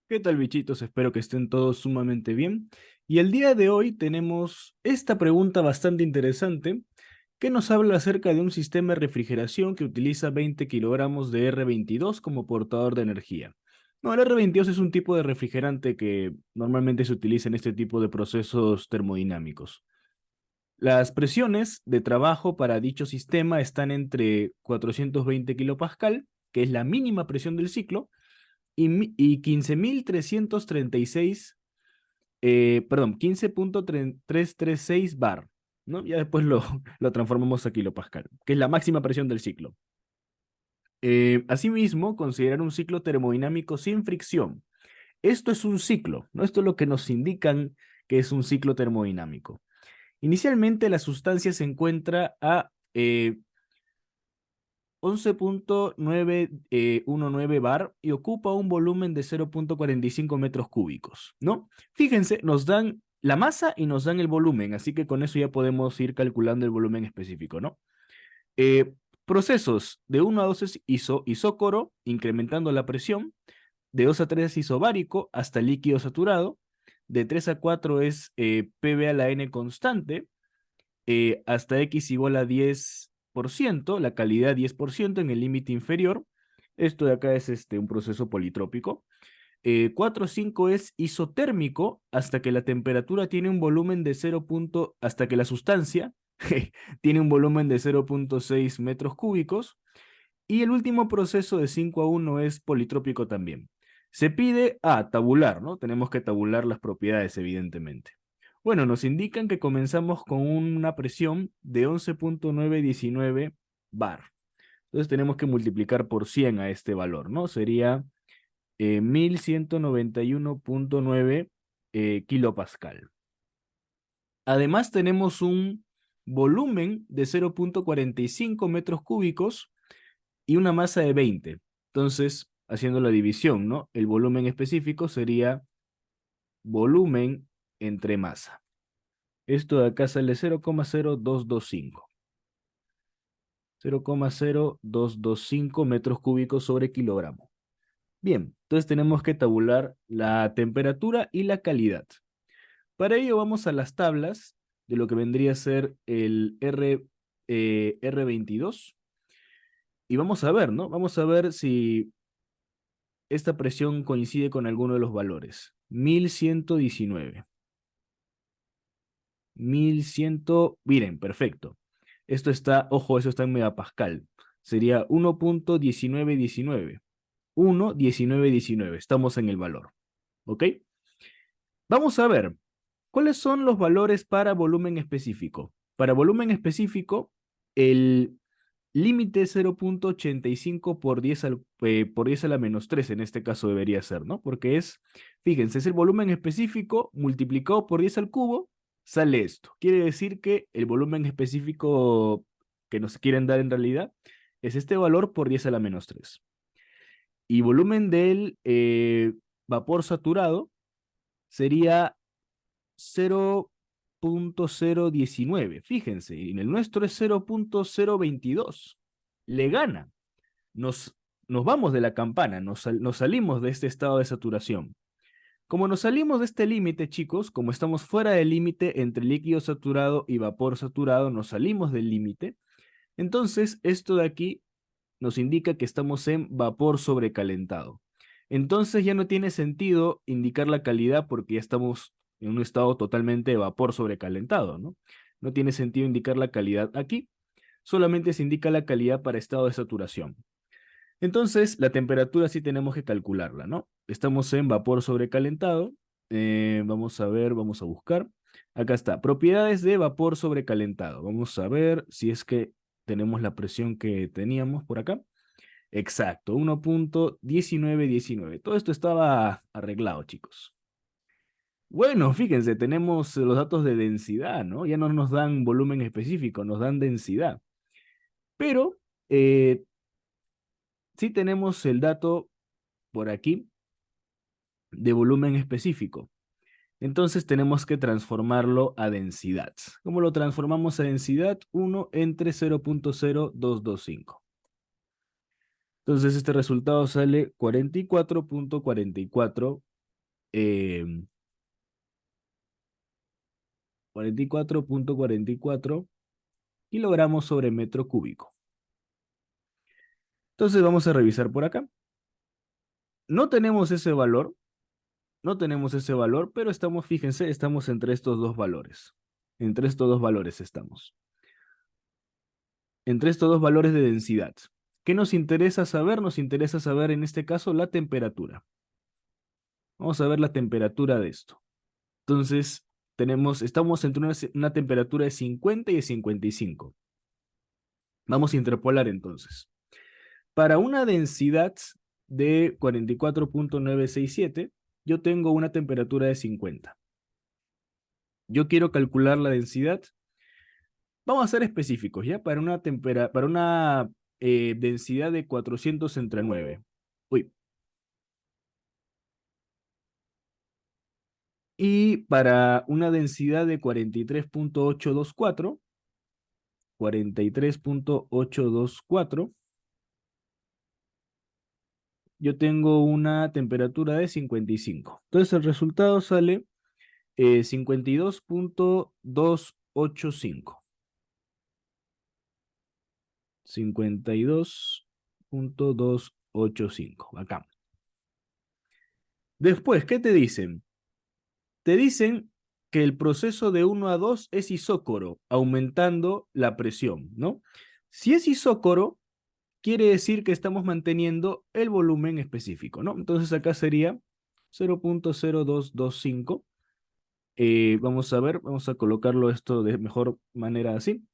¿Qué tal, bichitos? Espero que estén todos sumamente bien. Y el día de hoy tenemos esta pregunta bastante interesante que nos habla acerca de un sistema de refrigeración que utiliza 20 kilogramos de R22 como portador de energía. No, el R22 es un tipo de refrigerante que normalmente se utiliza en este tipo de procesos termodinámicos. Las presiones de trabajo para dicho sistema están entre 420 kilopascal, que es la mínima presión del ciclo, y 15.336, perdón, 15.336 bar, ¿no? Ya después lo transformamos a kilopascal, que es la máxima presión del ciclo. Asimismo, considerar un ciclo termodinámico sin fricción. Esto es un ciclo, ¿no? Esto es lo que nos indican que es un ciclo termodinámico. Inicialmente, la sustancia se encuentra a 11.919 bar y ocupa un volumen de 0.45 metros cúbicos, ¿no? Fíjense, nos dan la masa y nos dan el volumen, así que con eso ya podemos ir calculando el volumen específico, ¿no? Eh, Procesos de 1 a 2 es isócoro, incrementando la presión, de 2 a 3 es isobárico hasta líquido saturado, de 3 a 4 es PV a la N constante, hasta X igual a 10%, la calidad 10% en el límite inferior. Esto de acá es un proceso politrópico. 4,5 es isotérmico hasta que la temperatura tiene un volumen de 0. Hasta que la sustancia tiene un volumen de 0.6 metros cúbicos. Y el último proceso de 5 a 1 es politrópico también. Se pide tabular, ¿no? Tenemos que tabular las propiedades, evidentemente. Bueno, nos indican que comenzamos con una presión de 11.919 bar. Entonces tenemos que multiplicar por 100 a este valor, ¿no? Sería 1191.9 kilopascal. Además tenemos un volumen de 0.45 metros cúbicos y una masa de 20. Entonces, haciendo la división, ¿no? El volumen específico sería volumen entre masa. Esto de acá sale 0,0225. 0,0225 metros cúbicos sobre kilogramo. Bien, entonces tenemos que tabular la temperatura y la calidad. Para ello vamos a las tablas de lo que vendría a ser el R22 y vamos a ver, ¿no? Vamos a ver si esta presión coincide con alguno de los valores. 1119. 1100, miren, perfecto. Esto está, ojo, eso está en megapascal. Sería 1.1919. 1.1919. Estamos en el valor. ¿Ok? Vamos a ver, ¿cuáles son los valores para volumen específico? Para volumen específico, el límite 0.85 por 10 por 10 a la menos 3 en este caso debería ser, ¿no? Porque es, fíjense, es el volumen específico multiplicado por 10 al cubo, sale esto. Quiere decir que el volumen específico que nos quieren dar en realidad es este valor por 10 a la menos 3. Y volumen del vapor saturado sería 0.019. Fíjense, y en el nuestro es 0.022. Le gana. Nos, nos vamos de la campana, nos salimos de este estado de saturación. Como nos salimos de este límite, chicos, como estamos fuera del límite entre líquido saturado y vapor saturado, nos salimos del límite. Entonces, esto de aquí nos indica que estamos en vapor sobrecalentado. Entonces ya no tiene sentido indicar la calidad porque ya estamos en un estado totalmente de vapor sobrecalentado, ¿no? No tiene sentido indicar la calidad aquí, solamente se indica la calidad para estado de saturación. Entonces, la temperatura sí tenemos que calcularla, ¿no? Estamos en vapor sobrecalentado. Vamos a ver, vamos a buscar. Acá está, propiedades de vapor sobrecalentado. Vamos a ver si es que tenemos la presión que teníamos por acá. Exacto, 1.1919. Todo esto estaba arreglado, chicos. Bueno, fíjense, tenemos los datos de densidad, ¿no? Ya no nos dan volumen específico, nos dan densidad. Pero eh, sí tenemos el dato por aquí de volumen específico. Entonces tenemos que transformarlo a densidad. ¿Cómo lo transformamos a densidad? 1 entre 0.0225. Entonces este resultado sale 44.44 44.44 kilogramos sobre metro cúbico. Entonces vamos a revisar por acá. No tenemos ese valor, no tenemos ese valor, pero estamos, fíjense, estamos entre estos dos valores. Entre estos dos valores estamos. Entre estos dos valores de densidad. ¿Qué nos interesa saber? Nos interesa saber en este caso la temperatura. Vamos a ver la temperatura de esto. Entonces, estamos entre una temperatura de 50 y de 55. Vamos a interpolar entonces. Para una densidad de 44.967, yo tengo una temperatura de 50. Yo quiero calcular la densidad. Vamos a ser específicos, ¿ya? Para una densidad de 400 entre 9. Uy. Y para una densidad de 43.824, yo tengo una temperatura de 55. Entonces el resultado sale 52.285. 52.285. Acá. Después, ¿qué te dicen? Te dicen que el proceso de 1 a 2 es isócoro, aumentando la presión, ¿no? Si es isócoro, quiere decir que estamos manteniendo el volumen específico, ¿no? Entonces acá sería 0.0225. Vamos a ver, vamos a colocarlo esto de mejor manera así.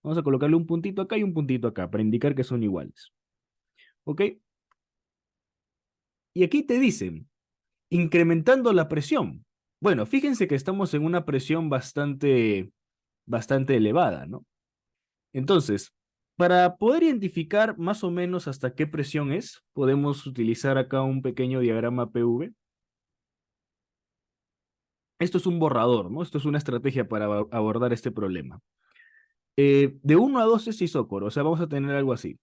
Vamos a colocarle un puntito acá y un puntito acá para indicar que son iguales. ¿Ok? Y aquí te dicen, incrementando la presión. Bueno, fíjense que estamos en una presión bastante elevada, ¿no? Entonces, para poder identificar más o menos hasta qué presión es, podemos utilizar acá un pequeño diagrama PV. Esto es un borrador, ¿no? Esto es una estrategia para abordar este problema. De 1 a 2 es isócoro, o sea, vamos a tener algo así,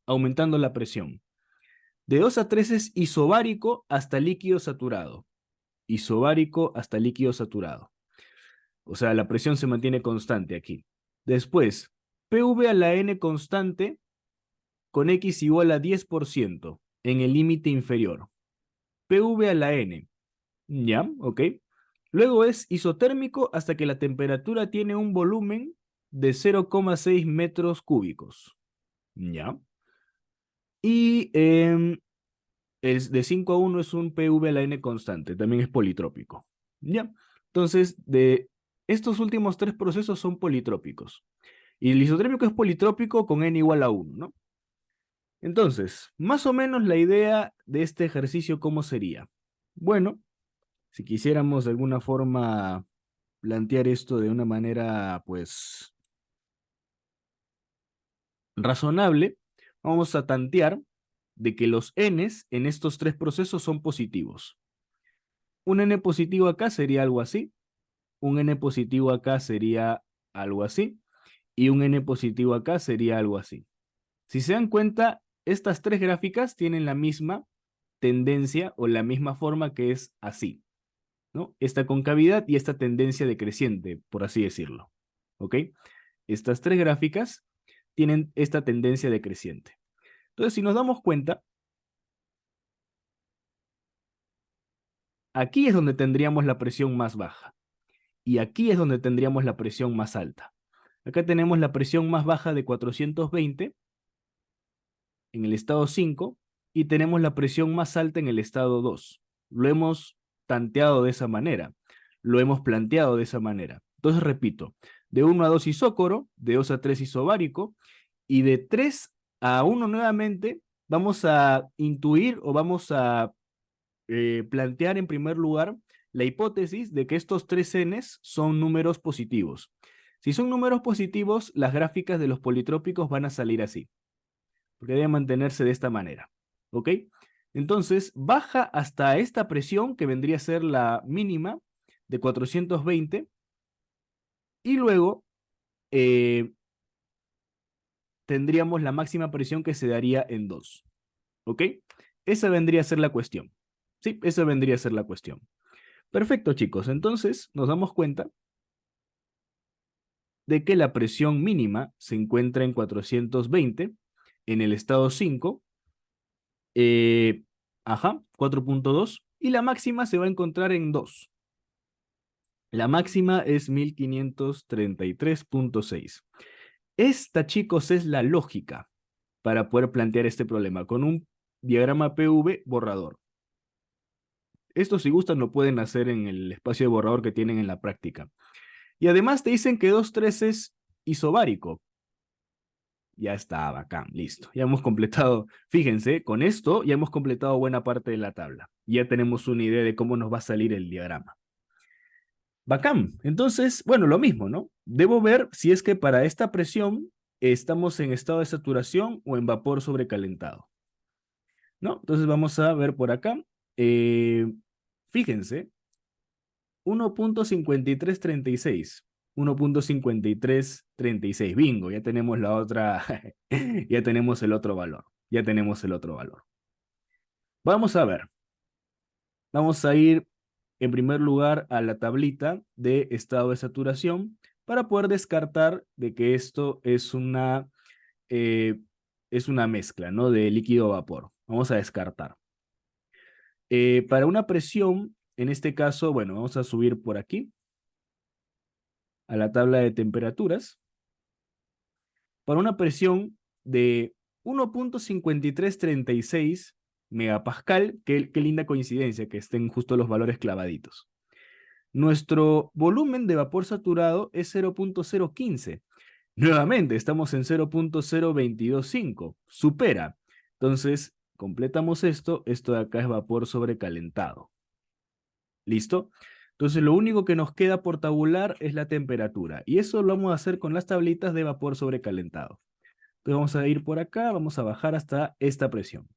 aumentando la presión. De 2 a 3 es isobárico hasta líquido saturado. Isobárico hasta líquido saturado. O sea, la presión se mantiene constante aquí. Después, PV a la N constante con X igual a 10% en el límite inferior. PV a la N. ¿Ya? ¿Ok? Luego es isotérmico hasta que la temperatura tiene un volumen de 0,6 metros cúbicos. ¿Ya? Y el de 5 a 1 es un PV a la N constante, también es politrópico. ¿Ya? Entonces, de estos últimos tres procesos son politrópicos. Y el isotérmico es politrópico con N igual a 1, ¿no? Entonces, más o menos la idea de este ejercicio, ¿cómo sería? Bueno, si quisiéramos de alguna forma plantear esto de una manera, pues, razonable, vamos a tantear de que los n's en estos tres procesos son positivos. Un n positivo acá sería algo así, un n positivo acá sería algo así, y un n positivo acá sería algo así. Si se dan cuenta, estas tres gráficas tienen la misma tendencia o la misma forma, que es así, ¿no? Esta concavidad y esta tendencia decreciente, por así decirlo. ¿Ok? Estas tres gráficas tienen esta tendencia decreciente. Entonces, si nos damos cuenta, aquí es donde tendríamos la presión más baja y aquí es donde tendríamos la presión más alta. Acá tenemos la presión más baja de 420 en el estado 5 y tenemos la presión más alta en el estado 2. Lo hemos tanteado de esa manera, lo hemos planteado de esa manera. Entonces repito, de 1 a 2 isócoro, de 2 a 3 isobárico y de 3 a 1 nuevamente vamos a intuir o vamos a plantear en primer lugar la hipótesis de que estos tres n's son números positivos. Si son números positivos, las gráficas de los politrópicos van a salir así, porque debe mantenerse de esta manera. ¿Ok? Entonces, baja hasta esta presión, que vendría a ser la mínima, de 420, y luego tendríamos la máxima presión, que se daría en 2. ¿Ok? Esa vendría a ser la cuestión. Sí, esa vendría a ser la cuestión. Perfecto, chicos. Entonces nos damos cuenta de que la presión mínima se encuentra en 420 en el estado 5, eh, 4.2, y la máxima se va a encontrar en 2. La máxima es 1533.6. Esta, chicos, es la lógica para poder plantear este problema con un diagrama PV borrador. Esto, si gustan, lo pueden hacer en el espacio de borrador que tienen en la práctica. Y además te dicen que 2,3 es isobárico. Ya está, bacán, listo. Ya hemos completado, fíjense, con esto ya hemos completado buena parte de la tabla. Ya tenemos una idea de cómo nos va a salir el diagrama. Bacán. Entonces, bueno, lo mismo, ¿no? Debo ver si es que para esta presión estamos en estado de saturación o en vapor sobrecalentado, ¿no? Entonces vamos a ver por acá. Eh, Fíjense, 1.5336. 1.5336. Bingo, ya tenemos la otra, ya tenemos el otro valor. Ya tenemos el otro valor. Vamos a ver. Vamos a ir en primer lugar a la tablita de estado de saturación para poder descartar de que esto eh, es una mezcla, ¿no? De líquido-vapor. Vamos a descartar. Para una presión, en este caso, bueno, vamos a subir por aquí a la tabla de temperaturas. Para una presión de 1.5336 megapascal, qué linda coincidencia que estén justo los valores clavaditos. Nuestro volumen de vapor saturado es 0.015. Nuevamente, estamos en 0.0225. Supera. Entonces, completamos esto. Esto de acá es vapor sobrecalentado. ¿Listo? Entonces, lo único que nos queda por tabular es la temperatura. Y eso lo vamos a hacer con las tablitas de vapor sobrecalentado. Entonces, vamos a ir por acá, vamos a bajar hasta esta presión.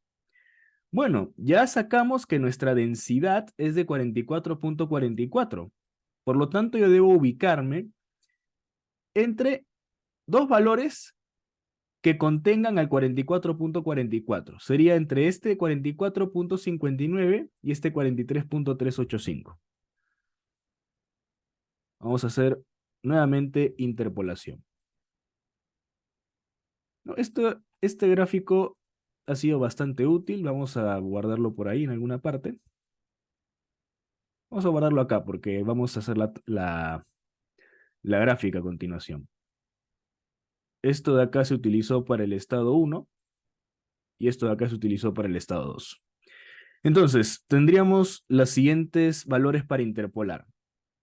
Bueno, ya sacamos que nuestra densidad es de 44.44. Por lo tanto, yo debo ubicarme entre dos valores que contengan al 44.44. Sería entre este 44.59 y este 43.385. Vamos a hacer nuevamente interpolación. No, este gráfico ha sido bastante útil. Vamos a guardarlo por ahí en alguna parte. Vamos a guardarlo acá porque vamos a hacer la gráfica a continuación. Esto de acá se utilizó para el estado 1 y esto de acá se utilizó para el estado 2. Entonces, tendríamos los siguientes valores para interpolar.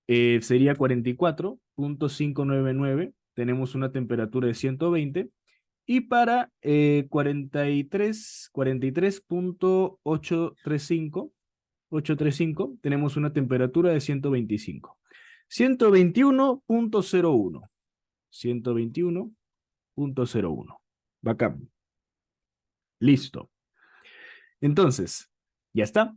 Sería 44.599, tenemos una temperatura de 120, y para 43.835, tenemos una temperatura de 125. 121.01. 121.01. Bacán. Listo. Entonces, ya está.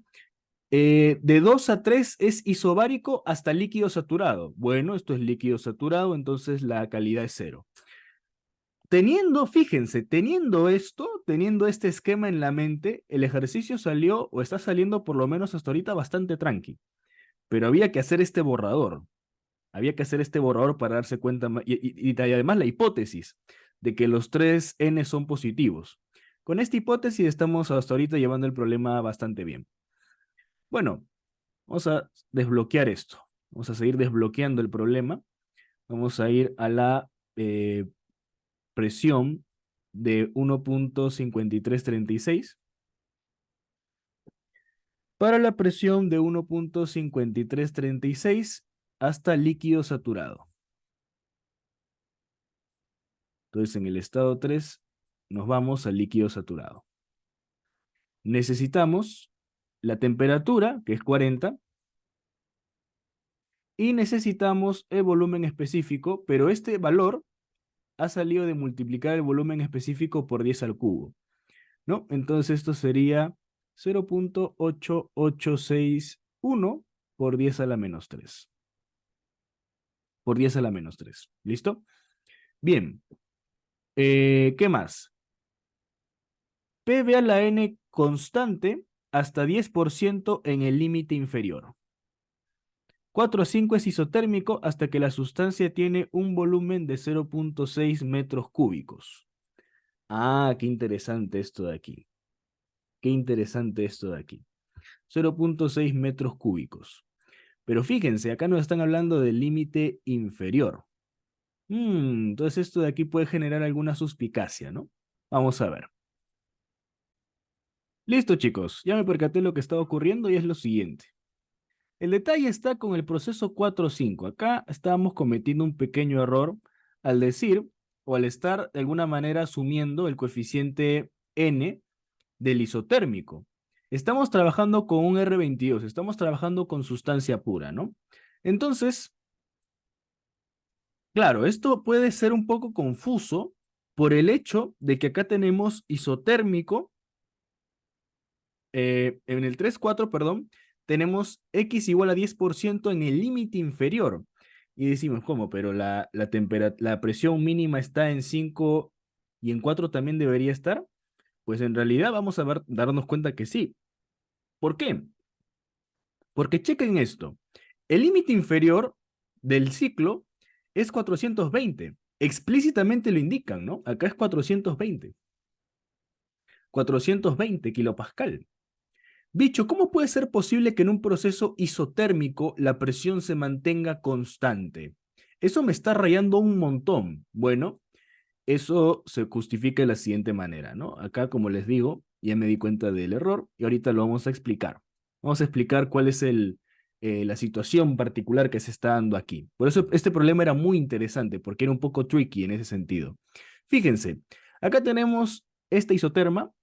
De 2 a 3 es isobárico hasta líquido saturado. Bueno, esto es líquido saturado, entonces la calidad es 0. Fíjense, teniendo este esquema en la mente, el ejercicio salió o está saliendo por lo menos hasta ahorita bastante tranqui. Pero había que hacer este borrador. Había que hacer este borrador para darse cuenta, y además la hipótesis de que los 3 N son positivos. Con esta hipótesis estamos hasta ahorita llevando el problema bastante bien. Bueno, vamos a desbloquear esto. Vamos a seguir desbloqueando el problema. Vamos a ir a la presión de 1.5336. Para la presión de 1.5336 hasta líquido saturado. Entonces, en el estado 3 nos vamos al líquido saturado. Necesitamos la temperatura, que es 40, y necesitamos el volumen específico, pero este valor ha salido de multiplicar el volumen específico por 10 al cubo, ¿no? Entonces esto sería 0.8861 por 10 a la menos 3. Por 10 a la menos 3. ¿Listo? Bien. ¿Qué más? PV a la N constante hasta 10% en el límite inferior. 4 a 5 es isotérmico hasta que la sustancia tiene un volumen de 0.6 metros cúbicos. Ah, qué interesante esto de aquí. Qué interesante esto de aquí. 0.6 metros cúbicos. Pero fíjense, acá nos están hablando del límite inferior. Entonces esto de aquí puede generar alguna suspicacia, ¿no? Vamos a ver. Listo, chicos. Ya me percaté lo que está ocurriendo y es lo siguiente. El detalle está con el proceso 4-5. Acá estábamos cometiendo un pequeño error al decir o al estar de alguna manera asumiendo el coeficiente n del isotérmico. Estamos trabajando con un R22, estamos trabajando con sustancia pura, ¿no? Entonces, claro, esto puede ser un poco confuso por el hecho de que acá tenemos isotérmico, en el 3,4, perdón, tenemos X igual a 10% en el límite inferior. Y decimos, ¿cómo? Pero la presión mínima está en 5 y en 4 también debería estar. Pues en realidad vamos a darnos cuenta que sí. ¿Por qué? Porque chequen esto. El límite inferior del ciclo es 420. Explícitamente lo indican, ¿no? Acá es 420. 420 kilopascal. Bicho, ¿cómo puede ser posible que en un proceso isotérmico la presión se mantenga constante? Eso me está rayando un montón. Bueno, eso se justifica de la siguiente manera, ¿no? Acá, como les digo, ya me di cuenta del error y ahorita lo vamos a explicar. Vamos a explicar cuál es la situación particular que se está dando aquí. Por eso este problema era muy interesante, porque era un poco tricky en ese sentido. Fíjense, acá tenemos esta isoterma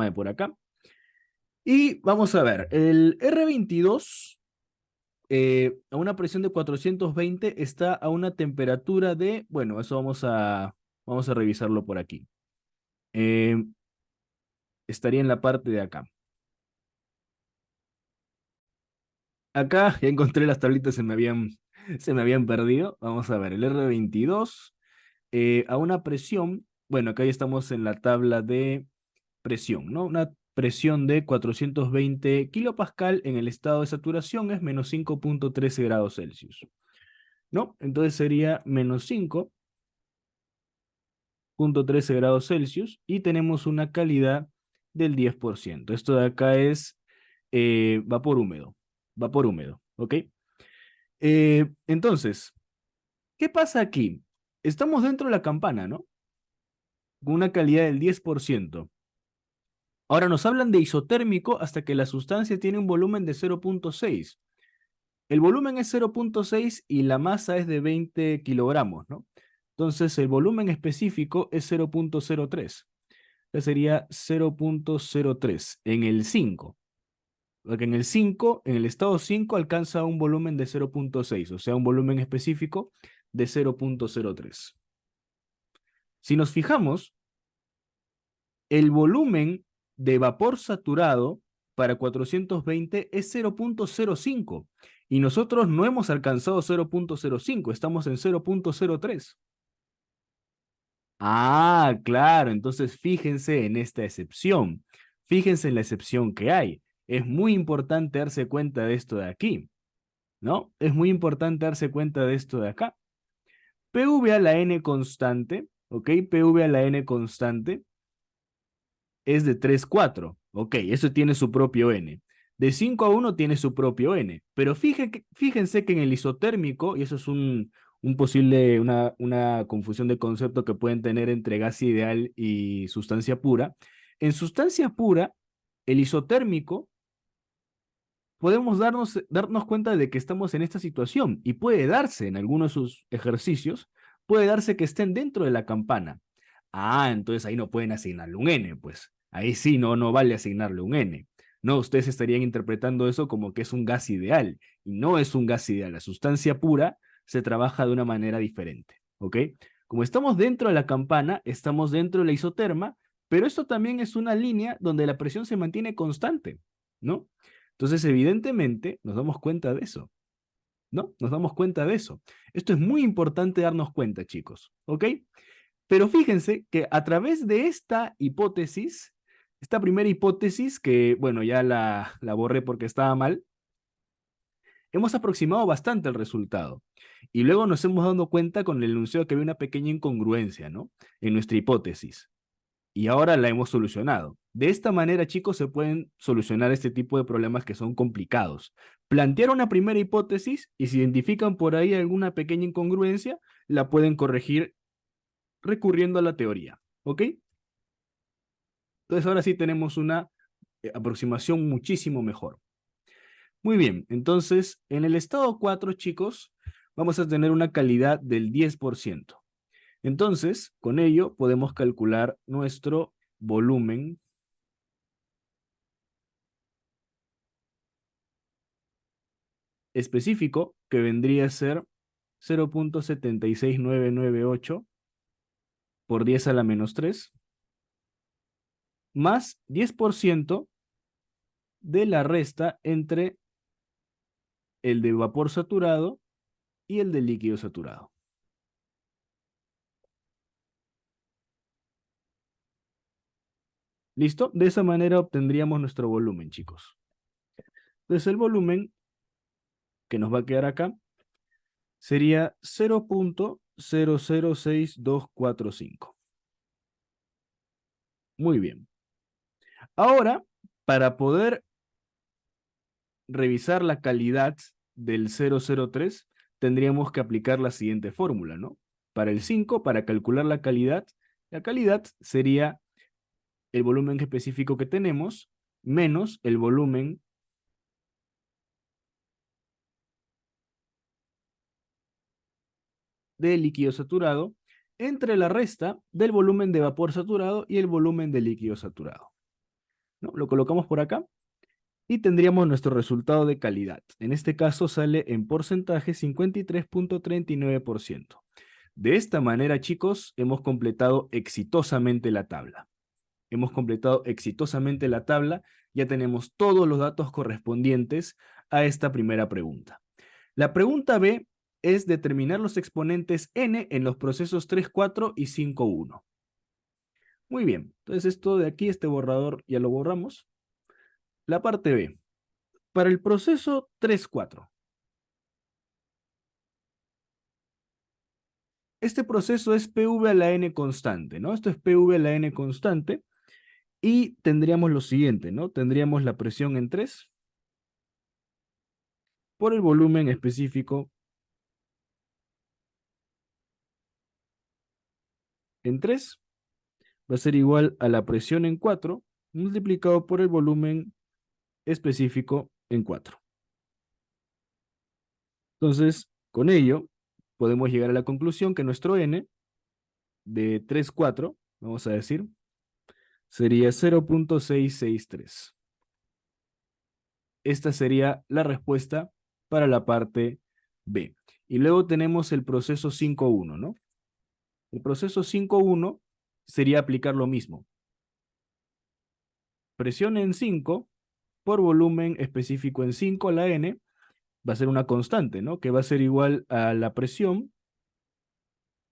de por acá, y vamos a ver, el R22 a una presión de 420 está a una temperatura de, bueno, eso vamos a revisarlo por aquí. Eh, Estaría en la parte de acá. Acá ya encontré las tablitas, se me habían perdido. Vamos a ver, el R22 a una presión, bueno, acá ya estamos en la tabla de presión, ¿no? Una presión de 420 kilopascal en el estado de saturación es menos 5.13 grados Celsius, ¿no? Entonces sería menos 5.13 grados Celsius y tenemos una calidad del 10%. Esto de acá es vapor húmedo, ¿ok? Entonces, ¿qué pasa aquí? Estamos dentro de la campana, ¿no? Con una calidad del 10%. Ahora nos hablan de isotérmico hasta que la sustancia tiene un volumen de 0.6. El volumen es 0.6 y la masa es de 20 kilogramos, ¿no? Entonces el volumen específico es 0.03. Entonces sería 0.03 en el 5. Porque en el 5, en el estado 5 alcanza un volumen de 0.6, o sea, un volumen específico de 0.03. Si nos fijamos, el volumen de vapor saturado para 420 es 0.05 y nosotros no hemos alcanzado 0.05, estamos en 0.03. Ah, claro, entonces fíjense en esta excepción, fíjense en la excepción que hay. Es muy importante darse cuenta de esto de aquí, ¿no? Es muy importante darse cuenta de esto de acá. PV a la N constante, ¿ok? PV a la N constante es de 3,4. Ok, eso tiene su propio N. De 5 a 1 tiene su propio N. Pero fíjense que en el isotérmico, y eso es una confusión de concepto que pueden tener entre gas ideal y sustancia pura. En sustancia pura, el isotérmico, podemos darnos cuenta de que estamos en esta situación y puede darse en algunos de sus ejercicios, puede darse que estén dentro de la campana. Ah, entonces ahí no pueden asignarle un n, pues. Ahí sí, no vale asignarle un n. No, ustedes estarían interpretando eso como que es un gas ideal, y no es un gas ideal. La sustancia pura se trabaja de una manera diferente, ¿ok? Como estamos dentro de la campana, estamos dentro de la isoterma, pero esto también es una línea donde la presión se mantiene constante, ¿no? Entonces, evidentemente, nos damos cuenta de eso, ¿no? Nos damos cuenta de eso. Esto es muy importante darnos cuenta, chicos, ¿ok? Pero fíjense que a través de esta hipótesis Esta primera hipótesis, que bueno, ya la borré porque estaba mal, hemos aproximado bastante el resultado. Y luego nos hemos dado cuenta con el enunciado que había una pequeña incongruencia, ¿no? En nuestra hipótesis. Y ahora la hemos solucionado. De esta manera, chicos, se pueden solucionar este tipo de problemas que son complicados. Plantear una primera hipótesis y si identifican por ahí alguna pequeña incongruencia, la pueden corregir recurriendo a la teoría. ¿Ok? Entonces ahora sí tenemos una aproximación muchísimo mejor. Muy bien, entonces en el estado 4, chicos, vamos a tener una calidad del 10%. Entonces, con ello podemos calcular nuestro volumen específico, que vendría a ser 0.76998 por 10 a la menos 3, más 10% de la resta entre el de vapor saturado y el de líquido saturado. ¿Listo? De esa manera obtendríamos nuestro volumen, chicos. Entonces el volumen que nos va a quedar acá sería 0.006245. Muy bien. Ahora, para poder revisar la calidad del 003, tendríamos que aplicar la siguiente fórmula, ¿no? Para el 5, para calcular la calidad sería el volumen específico que tenemos menos el volumen de líquido saturado entre la resta del volumen de vapor saturado y el volumen de líquido saturado, ¿no? Lo colocamos por acá y tendríamos nuestro resultado de calidad. En este caso sale en porcentaje 53.39%. De esta manera, chicos, hemos completado exitosamente la tabla. Hemos completado exitosamente la tabla, ya tenemos todos los datos correspondientes a esta primera pregunta. La pregunta B es determinar los exponentes n en los procesos 3, 4 y 5, 1. Muy bien, entonces esto de aquí, este borrador, ya lo borramos. La parte B. Para el proceso 3, 4. Este proceso es PV a la n constante, ¿no? Esto es PV a la n constante. Y tendríamos lo siguiente, ¿no? Tendríamos la presión en 3 por el volumen específico en 3 va a ser igual a la presión en 4 multiplicado por el volumen específico en 4. Entonces, con ello, podemos llegar a la conclusión que nuestro n de 3, 4, vamos a decir, sería 0.663. Esta sería la respuesta para la parte B. Y luego tenemos el proceso 5.1, ¿no? El proceso 5.1 sería aplicar lo mismo. Presión en 5 por volumen específico en 5, la n, va a ser una constante, ¿no? Que va a ser igual a la presión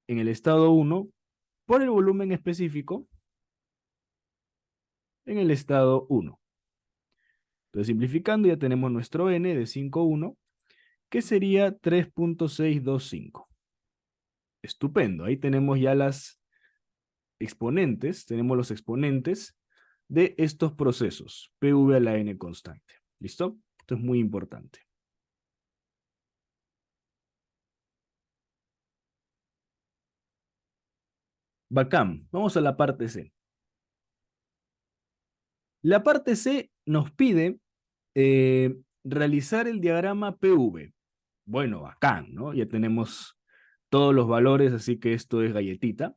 en el estado 1 por el volumen específico en el estado 1. Entonces, simplificando, ya tenemos nuestro n de 5.1, que sería 3.625. Estupendo, ahí tenemos ya las exponentes, tenemos los exponentes de estos procesos, PV a la n constante. ¿Listo? Esto es muy importante. Bacán, vamos a la parte C. La parte C nos pide realizar el diagrama PV. Bueno, bacán, ¿no? Ya tenemos todos los valores, así que esto es galletita.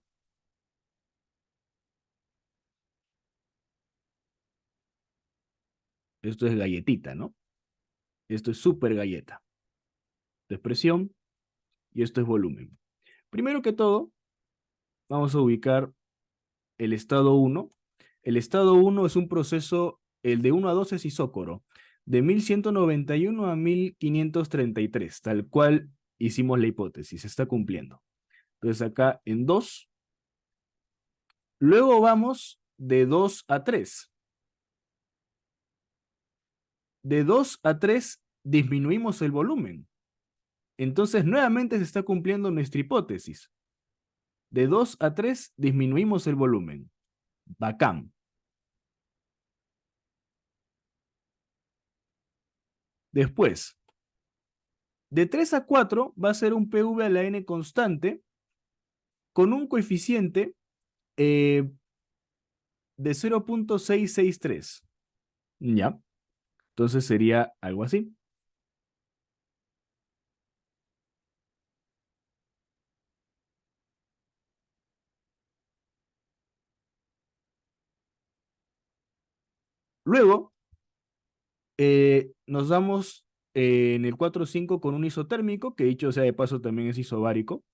Esto es galletita, ¿no? Esto es súper galleta. Esto es presión y esto es volumen. Primero que todo, vamos a ubicar el estado 1. El estado 1 es un proceso, el de 1 a 2 es isócoro, de 1191 a 1533, tal cual hicimos la hipótesis, se está cumpliendo. Entonces acá en 2, luego vamos de 2 a 3. De 2 a 3 disminuimos el volumen. Entonces, nuevamente se está cumpliendo nuestra hipótesis. De 2 a 3 disminuimos el volumen. Bacán. Después, de 3 a 4 va a ser un PV a la N constante con un coeficiente de 0.663. Ya. Entonces sería algo así. Luego, nos damos en el 4.5 con un isotérmico, que dicho sea de paso también es isobárico.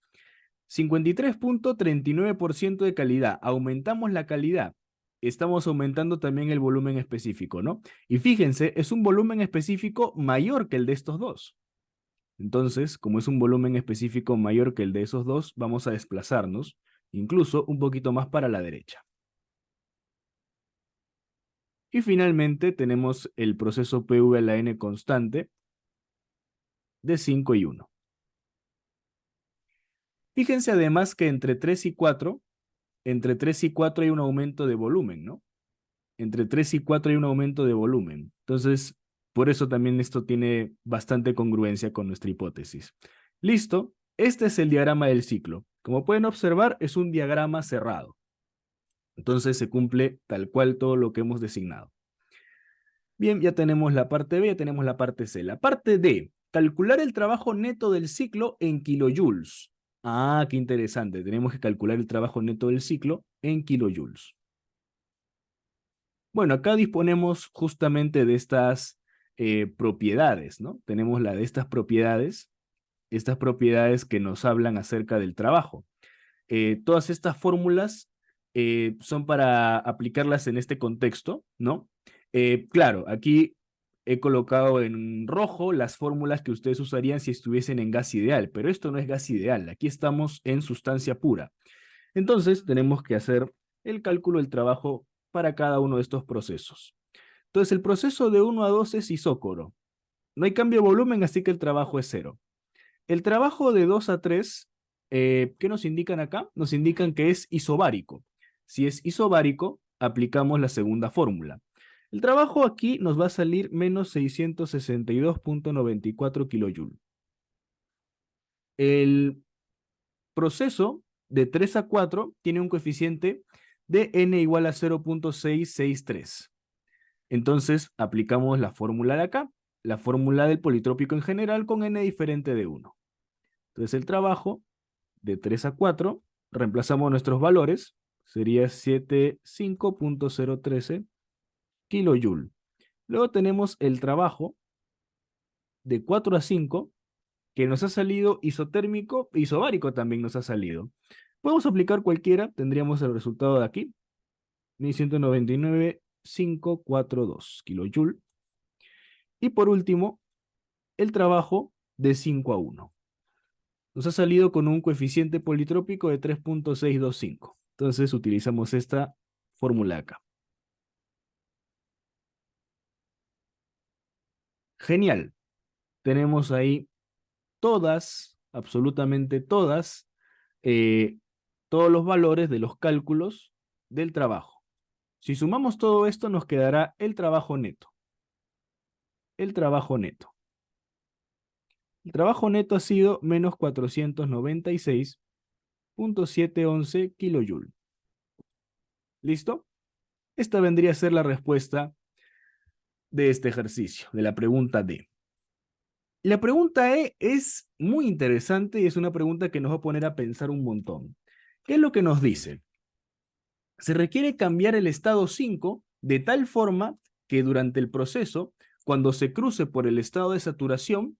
53.39% de calidad. Aumentamos la calidad. Estamos aumentando también el volumen específico, ¿no? Y fíjense, es un volumen específico mayor que el de estos dos. Entonces, como es un volumen específico mayor que el de esos dos, vamos a desplazarnos incluso un poquito más para la derecha. Y finalmente tenemos el proceso PV a la N constante de 5 y 1. Fíjense además que entre 3 y 4, entre 3 y 4 hay un aumento de volumen, ¿no? Entre 3 y 4 hay un aumento de volumen. Entonces, por eso también esto tiene bastante congruencia con nuestra hipótesis. Listo, este es el diagrama del ciclo. Como pueden observar, es un diagrama cerrado. Entonces se cumple tal cual todo lo que hemos designado. Bien, ya tenemos la parte B, ya tenemos la parte C. La parte D, calcular el trabajo neto del ciclo en kilojoules. Ah, qué interesante. Tenemos que calcular el trabajo neto del ciclo en kilojoules. Bueno, acá disponemos justamente de estas propiedades, ¿no? Tenemos la de estas propiedades que nos hablan acerca del trabajo. Todas estas fórmulas son para aplicarlas en este contexto, ¿no? Claro, aquí he colocado en rojo las fórmulas que ustedes usarían si estuviesen en gas ideal, pero esto no es gas ideal, aquí estamos en sustancia pura. Entonces, tenemos que hacer el cálculo del trabajo para cada uno de estos procesos. Entonces, el proceso de 1 a 2 es isócoro. No hay cambio de volumen, así que el trabajo es cero. El trabajo de 2 a 3, ¿qué nos indican acá? Nos indican que es isobárico. Si es isobárico, aplicamos la segunda fórmula. El trabajo aquí nos va a salir menos 662.94 kilojoules. El proceso de 3 a 4 tiene un coeficiente de n igual a 0.663. Entonces, aplicamos la fórmula de acá, la fórmula del politrópico en general con n diferente de 1. Entonces, el trabajo de 3 a 4, reemplazamos nuestros valores, sería 75.013 kilojoule. Luego tenemos el trabajo de 4 a 5, que nos ha salido isotérmico, isobárico también nos ha salido. Podemos aplicar cualquiera, tendríamos el resultado de aquí, 1199.542 kilojoule. Y por último, el trabajo de 5 a 1. Nos ha salido con un coeficiente politrópico de 3.625. Entonces utilizamos esta fórmula acá. Genial. Tenemos ahí todas, absolutamente todas, eh, todos los valores de los cálculos del trabajo. Si sumamos todo esto, nos quedará el trabajo neto. El trabajo neto. El trabajo neto ha sido menos 496.711 kilojoule. ¿Listo? Esta vendría a ser la respuesta de este ejercicio, de la pregunta D. La pregunta E es muy interesante y es una pregunta que nos va a poner a pensar un montón. ¿Qué es lo que nos dice? Se requiere cambiar el estado 5 de tal forma que durante el proceso, cuando se cruce por el estado de saturación,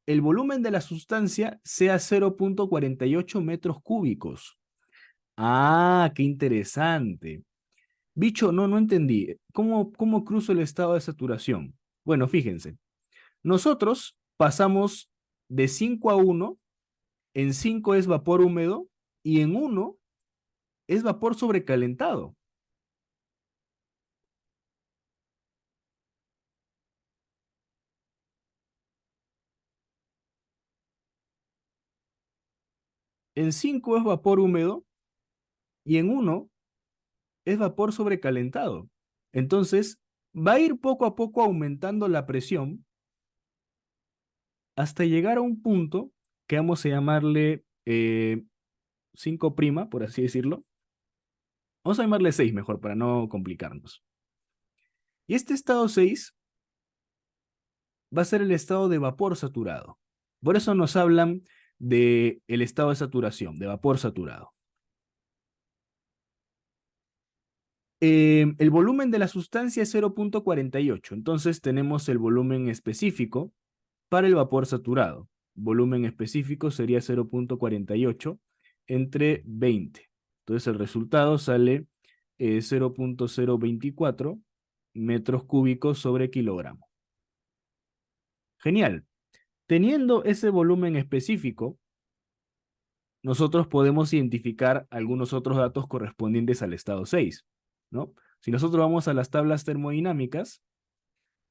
el volumen de la sustancia sea 0.48 metros cúbicos. Ah, qué interesante. Bicho, no entendí. ¿Cómo cruzo el estado de saturación? Bueno, fíjense. Nosotros pasamos de 5 a 1, en 5 es vapor húmedo y en 1 es vapor sobrecalentado. en 5 es vapor húmedo y en 1 es vapor sobrecalentado. Entonces, va a ir poco a poco aumentando la presión hasta llegar a un punto que vamos a llamarle 5', por así decirlo. Vamos a llamarle 6 mejor para no complicarnos. Y este estado 6 va a ser el estado de vapor saturado. Por eso nos hablan del estado de saturación, de vapor saturado. El volumen de la sustancia es 0.48, entonces tenemos el volumen específico para el vapor saturado. Volumen específico sería 0.48 entre 20. Entonces el resultado sale 0.024 metros cúbicos sobre kilogramo. Genial. Teniendo ese volumen específico, nosotros podemos identificar algunos otros datos correspondientes al estado 6, ¿no? Si nosotros vamos a las tablas termodinámicas,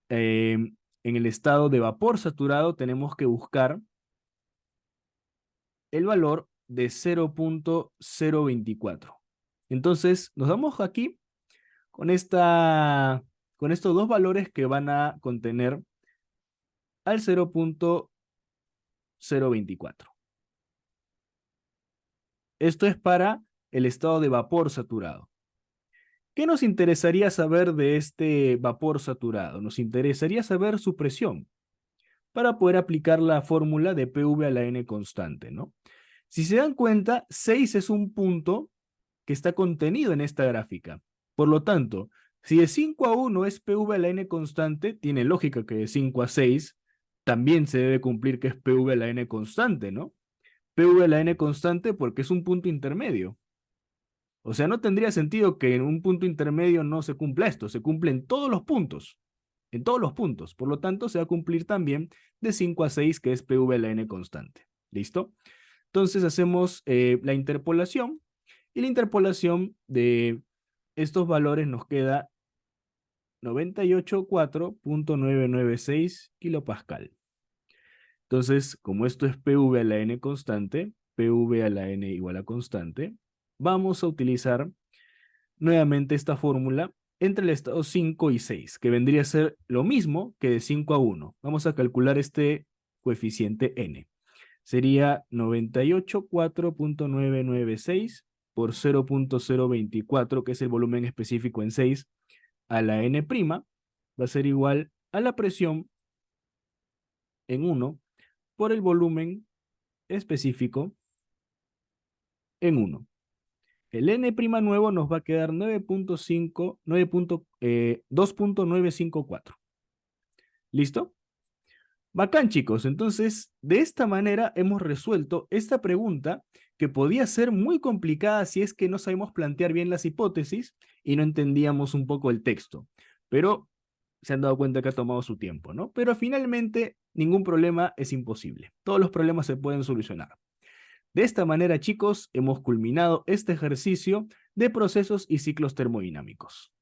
en el estado de vapor saturado tenemos que buscar el valor de 0.024. Entonces, nos damos aquí con estos dos valores que van a contener al 0.024. Esto es para el estado de vapor saturado. ¿Qué nos interesaría saber de este vapor saturado? Nos interesaría saber su presión para poder aplicar la fórmula de PV a la N constante, ¿no? Si se dan cuenta, 6 es un punto que está contenido en esta gráfica. Por lo tanto, si de 5 a 1 es PV a la N constante, tiene lógica que de 5 a 6 también se debe cumplir que es PV a la N constante, ¿no? PV a la N constante porque es un punto intermedio. O sea, no tendría sentido que en un punto intermedio no se cumpla esto, se cumple en todos los puntos, en todos los puntos. Por lo tanto, se va a cumplir también de 5 a 6, que es PV a la N constante. ¿Listo? Entonces hacemos la interpolación, y la interpolación de estos valores nos queda 98,4.996 kilopascal. Entonces, como esto es PV a la N constante, PV a la N igual a constante, vamos a utilizar nuevamente esta fórmula entre el estado 5 y 6, que vendría a ser lo mismo que de 5 a 1. Vamos a calcular este coeficiente N. Sería 98,4.996 por 0.024, que es el volumen específico en 6, a la N', va a ser igual a la presión en 1 por el volumen específico en 1. El N' nuevo nos va a quedar 2.954. ¿Listo? Bacán, chicos. Entonces, de esta manera hemos resuelto esta pregunta que podía ser muy complicada si es que no sabemos plantear bien las hipótesis y no entendíamos un poco el texto. Pero se han dado cuenta que ha tomado su tiempo, ¿no? Pero finalmente, ningún problema es imposible. Todos los problemas se pueden solucionar. De esta manera, chicos, hemos culminado este ejercicio de procesos y ciclos termodinámicos.